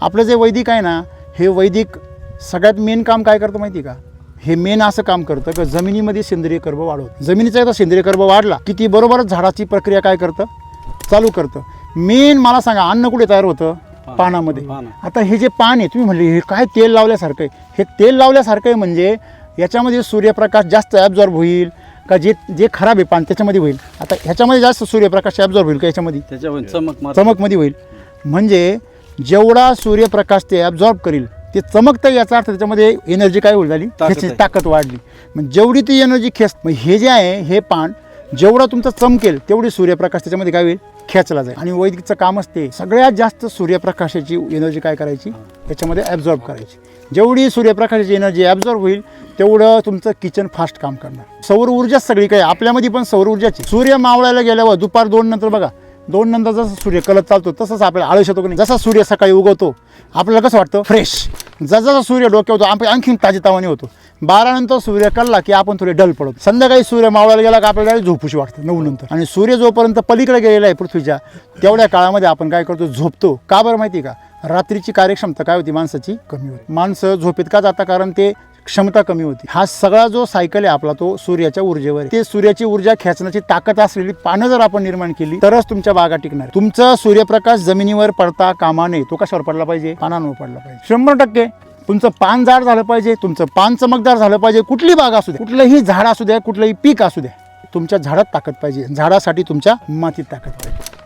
आपलं जे वैदिक आहे ना, हे वैदिक सगळ्यात मेन काम काय करतं माहिती का? हे मेन असं काम करतं की जमिनीमध्ये सेंद्रिय कर्ब वाढवतं. जमिनीचा एकदा सेंद्रिय कर्ब वाढला की ती बरोबरच झाडाची प्रक्रिया काय करतं, चालू करतं. मेन मला सांगा, अन्न कुठे तयार होतं? पानामध्ये. आता हे जे पान आहे, तुम्ही म्हणले हे काय तेल लावल्यासारखं आहे, हे तेल लावल्यासारखं आहे म्हणजे याच्यामध्ये सूर्यप्रकाश जास्त ॲब्झॉर्ब होईल का जे खराब आहे पान त्याच्यामध्ये होईल? आता ह्याच्यामध्ये जास्त सूर्यप्रकाश ॲब्झॉर्ब होईल का याच्यामध्ये? चमकमध्ये होईल. म्हणजे जेवढा सूर्यप्रकाश ते ॲब्झॉर्ब करील ते चमकतं, याचा अर्थ त्याच्यामध्ये एनर्जी काय होईल झाली, त्याची ताकद वाढली. मग जेवढी ती एनर्जी मग हे जे आहे हे पान जेवढा तुमचं चमकेल तेवढी सूर्यप्रकाश त्याच्यामध्ये काय होईल, खेचला जाईल. आणि वैदिकचं कामच ते सगळ्यात जास्त सूर्यप्रकाशाची एनर्जी काय करायची, त्याच्यामध्ये ॲब्झॉर्ब करायची. जेवढी सूर्यप्रकाशाची एनर्जी ॲब्झॉर्ब होईल तेवढं तुमचं किचन फास्ट काम करणार. सौर ऊर्जा सगळी काय आपल्यामध्ये पण सौर ऊर्जाची. सूर्य मावळायला गेल्यावर दुपार 2 नंतर बघा, 2 नंतर जसं सूर्य कलत चालतो तसंच आपल्याला आळस येतो की नाही. जसा सूर्य सकाळी उगवतो आपल्याला कसं वाटतं, फ्रेश. जसा सूर्य डोक्यावर होतो आपण आणखीन ताजेतवाने होतो. 12 नंतर सूर्य कळला की आपण थोडे डल पडतो. संध्याकाळी सूर्य मावळायला गेला की आपल्याला झोपूशी वाटतं 9 नंतर. आणि सूर्य जोपर्यंत पलीकडे गेलेला आहे पृथ्वीच्या, तेवढ्या काळामध्ये आपण काय करतो, झोपतो. का बरं माहिती का? रात्रीची कार्यक्षमता काय होती माणसाची, कमी होती. माणसं झोपेत का जाता, कारण ते क्षमता कमी होती. हा सगळा जो सायकल आहे आपला तो सूर्याच्या ऊर्जेवर आहे. ते सूर्याची ऊर्जा खेचण्याची ताकद असलेली पानं जर आपण निर्माण केली तरच तुमच्या बागा टिकणार. तुमचा सूर्यप्रकाश जमिनीवर पडता कामा नये. तो कशावर पडला पाहिजे, पानांवर पडला पाहिजे. 100% तुमचं पान जाड झालं पाहिजे, तुमचं पान चमकदार झालं पाहिजे. कुठली बाग असू द्या, कुठलंही झाड असू द्या, कुठलंही पीक असू द्या, तुमच्या झाडात ताकद पाहिजे. झाडासाठी तुमच्या मातीत ताकद पाहिजे.